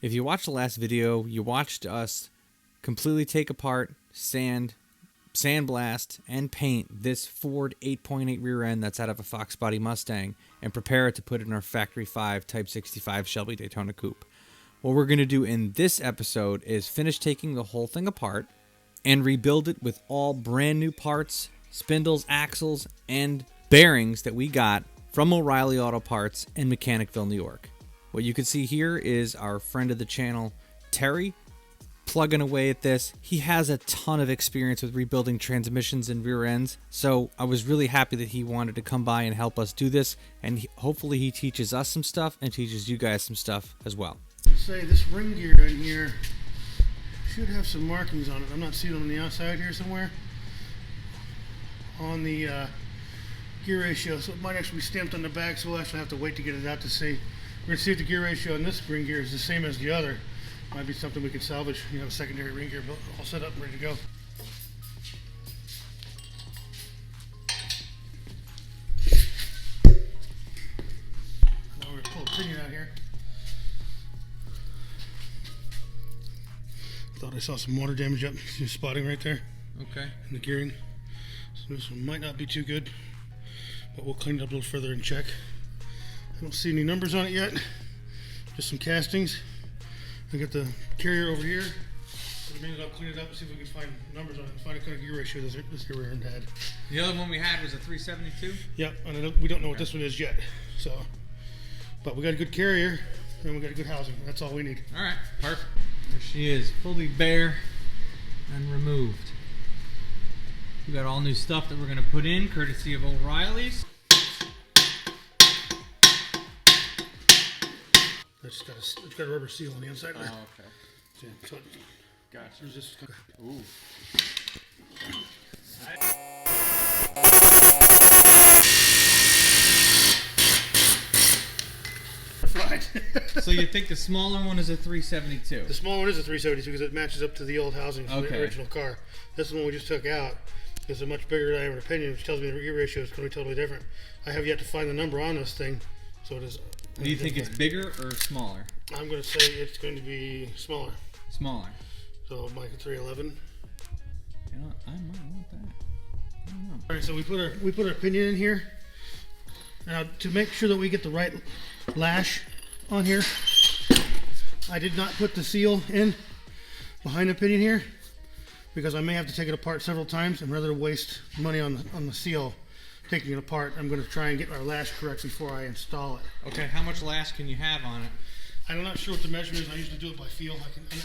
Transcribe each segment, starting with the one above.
If you watched the last video, you watched us completely take apart, sandblast, and paint this Ford 8.8 rear end that's out of a Fox Body Mustang and prepare it to put in our Factory 5 Type 65 Shelby Daytona Coupe. What we're going to do in this episode is finish taking the whole thing apart and rebuild it with all brand new parts, spindles, axles, and bearings that we got from O'Reilly Auto Parts in Mechanicville, New York. What you can see here is our friend of the channel, Terry, plugging away at this. He has a ton of experience with rebuilding transmissions and rear ends, so I was really happy that he wanted to come by and help us do this, and hopefully he teaches us some stuff and teaches you guys some stuff as well. Say this ring gear in here should have some markings on it. I'm not seeing them on the outside here somewhere on the gear ratio, so it might actually be stamped on the back, so we'll actually have to wait to get it out to see. We're going to see if the gear ratio on this ring gear is the same as the other. Might be something we can salvage. You have a secondary ring gear all set up and ready to go. Now we're going to pull a pinion out here. Thought I saw some water damage up. See the spotting right there? Okay. In the gearing. So this one might not be too good, but we'll clean it up a little further and check. I don't see any numbers on it yet. Just some castings. I got the carrier over here. In a minute I'll clean it up and see if we can find numbers on it and find a kind of gear ratio this rear end had. The other one we had was a 372? Yep, and we don't know what this one is yet. So, but we got a good carrier and we got a good housing. That's all we need. Alright, perfect. There she is, fully bare and removed. We got all new stuff that we're going to put in, courtesy of O'Reilly's. It's got a rubber seal on the inside there. Oh, okay. So Gotcha. there's this. Ooh. Right. So you think the smaller one is a 372? The small one is a 372 because it matches up to the old housing from the original car. This one we just took out is a much bigger diameter pinion, which tells me the gear ratio is going to be totally different. I have yet to find the number on this thing, so it is. Do you think it's bigger or smaller? I'm going to say it's going to be smaller. Smaller. So like a 311. You know, I might want that. I don't know. All right, so we put our pinion in here. Now to make sure that we get the right lash on here, I did not put the seal in behind the pinion here because I may have to take it apart several times, and rather than waste money on the seal taking it apart, I'm going to try and get our lash correct before I install it. Okay, how much lash can you have on it? I'm not sure what the measurement is. I usually do it by feel.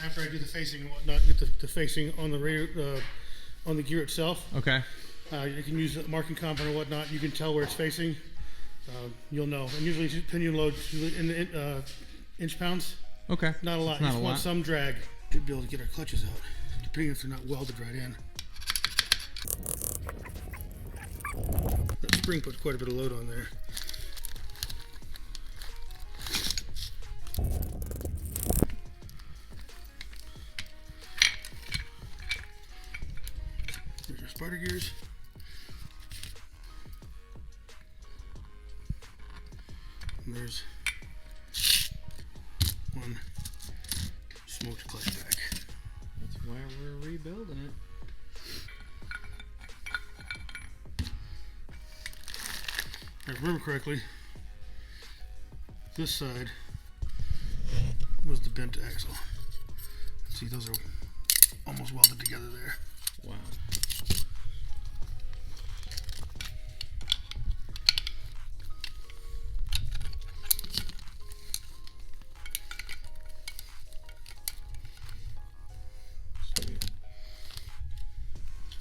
After I do the facing and whatnot, get the facing on the radio, on the gear itself. Okay. You can use a marking compound or whatnot. You can tell where it's facing. You'll know. And usually pinion loads in the inch pounds. Okay. Not a lot. Not you just a want lot. Some drag. Should be able to get our clutches out. The pinions are not welded right in. That spring puts quite a bit of load on there. There's our spider gears. And there's one smoked clutch pack. That's why we're rebuilding it. If I remember correctly, this side was the bent axle. See, those are almost welded together there. Wow.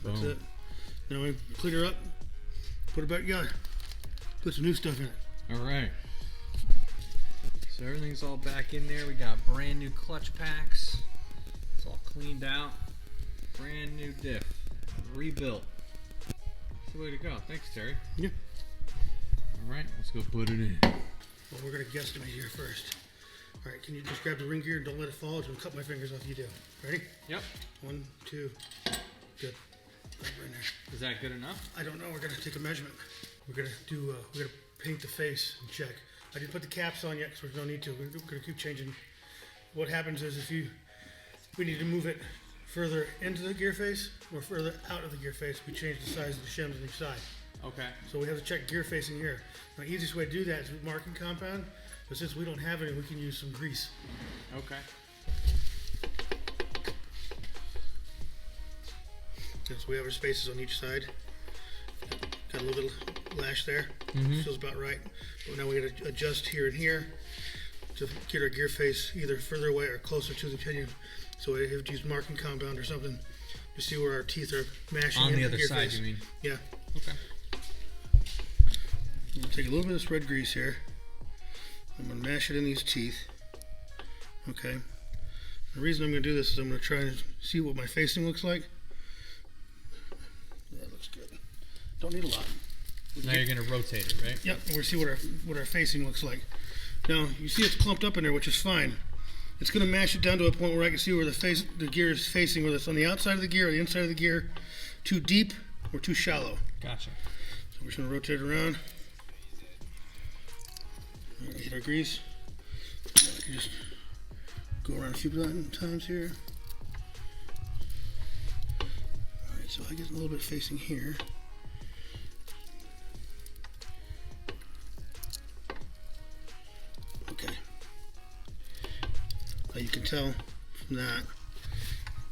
That's it. Now we clean her up, put it back together, put some new stuff in it. All right. So everything's all back in there. We got brand new clutch packs. It's all cleaned out. Brand new diff. Rebuilt. That's the way to go. Thanks, Terry. Yeah. All right, let's go put it in. Well, we're going to guesstimate here first. All right, can you just grab the ring gear and don't let it fall? It's going to cut my fingers off. You do. Ready? Yep. 1, 2. Good. Right in there. Is that good enough? I don't know. We're going to take a measurement. We're going to do. We're going to paint the face and check. I didn't put the caps on yet because we don't need to. We're going to keep changing what happens is we need to move it further into the gear face or further out of the gear face, we change the size of the shims on each side. Okay. So we have to check gear facing here. Now, the easiest way to do that is with marking compound, but since we don't have any, we can use some grease. Okay. So we have our spaces on each side. Got a little bit of lash there. Feels about right. But now we got to adjust here and here to get our gear face either further away or closer to the pinion. So we have to use marking compound or something to see where our teeth are mashing On into the other gear side, face. you mean? Yeah. Okay. We'll take a little bit of this red grease here. I'm going to mash it in these teeth. Okay. The reason I'm going to do this is I'm going to try and see what my facing looks like. Yeah, it looks good. Don't need a lot. Now you're going to rotate it, right? Yep, and we'll see what our facing looks like. Now, you see it's clumped up in there, which is fine. It's going to mash it down to a point where I can see where the gear is facing, whether it's on the outside of the gear or the inside of the gear, too deep or too shallow. Gotcha. So we're just going to rotate it around. Hit our grease. Now I can just go around a few times here. Alright, so I get a little bit facing here. Okay. Now you can tell from that,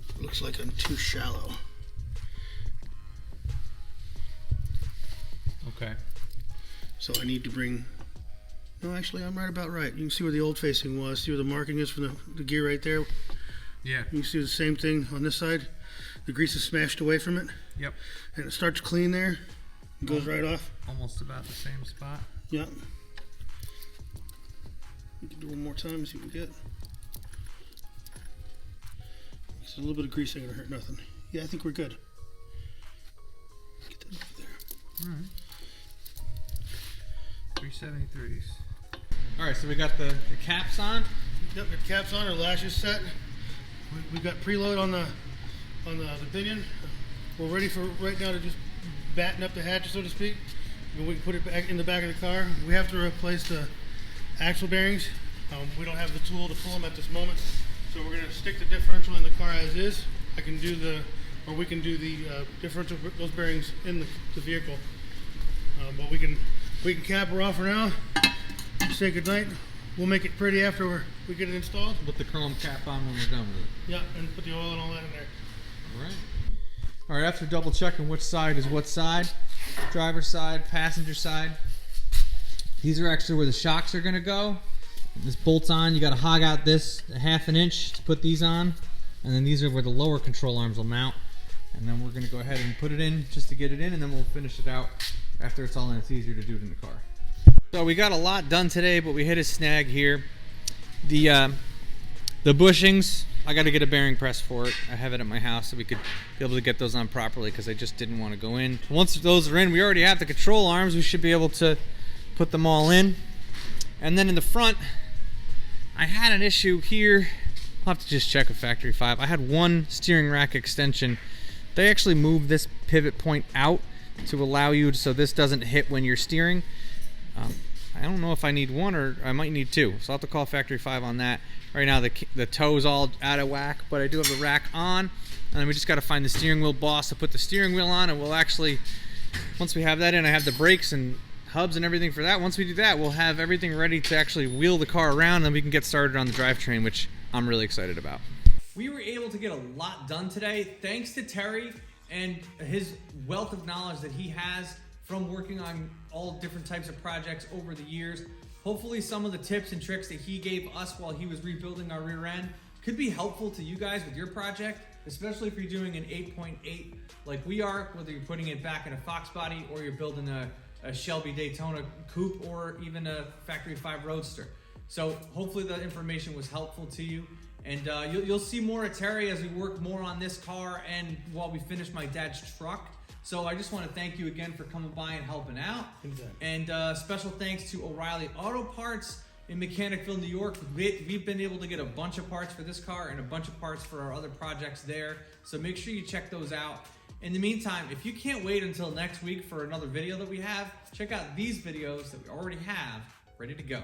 it looks like I'm too shallow. Okay. So I need to bring, no, actually I'm right about right. You can see where the old facing was, see where the marking is from the gear right there. Yeah. You can see the same thing on this side. The grease is smashed away from it. Yep. And it starts clean there. It goes right off. Almost about the same spot. Yep. We can do one more time and see what we get. Just a little bit of grease ain't gonna hurt nothing. Yeah, I think we're good. Get that over there. Alright. 373s. Alright, so we got the caps on. Yep, the caps on, our lashes set. We got preload on the pinion. We're ready for right now to just batten up the hatch, so to speak. And we can put it back in the back of the car. We have to replace the axle bearings. We don't have the tool to pull them at this moment, so we're going to stick the differential in the car as is. We can do the differential, those bearings in the vehicle. But we can cap her off for now. Say goodnight. We'll make it pretty after we get it installed. Put the chrome cap on when we're done with it. Yeah, and put the oil and all that in there. Alright. Alright, after double checking which side is what side, driver's side, passenger side, these are actually where the shocks are going to go. This bolt's on. You got to hog out this a ½ inch to put these on. And then these are where the lower control arms will mount. And then we're going to go ahead and put it in just to get it in, and then we'll finish it out after it's all in. It's easier to do it in the car. So we got a lot done today, but we hit a snag here. The bushings, I got to get a bearing press for it. I have it at my house so we could be able to get those on properly because I just didn't want to go in. Once those are in, we already have the control arms. We should be able to put them all in. And then in the front, I had an issue here. I'll have to just check with Factory 5. I had one steering rack extension. They actually moved this pivot point out to allow you, so this doesn't hit when you're steering. I don't know if I need one or I might need two, so I'll have to call Factory 5 on that. Right now the toe's all out of whack, but I do have the rack on, and then we just got to find the steering wheel boss to put the steering wheel on, and we'll actually, once we have that in, I have the brakes and hubs and everything for that. Once we do that, we'll have everything ready to actually wheel the car around, and then we can get started on the drivetrain, which I'm really excited about. We were able to get a lot done today thanks to Terry and his wealth of knowledge that he has from working on all different types of projects over the years. Hopefully some of the tips and tricks that he gave us while he was rebuilding our rear end could be helpful to you guys with your project, especially if you're doing an 8.8 like we are, whether you're putting it back in a Fox body or you're building a Shelby Daytona Coupe or even a Factory 5 Roadster. So hopefully the information was helpful to you. And you'll see more of Terry as we work more on this car and while we finish my dad's truck. So I just want to thank you again for coming by and helping out. And special thanks to O'Reilly Auto Parts in Mechanicville, New York. We've been able to get a bunch of parts for this car and a bunch of parts for our other projects there. So make sure you check those out. In the meantime, if you can't wait until next week for another video that we have, check out these videos that we already have ready to go.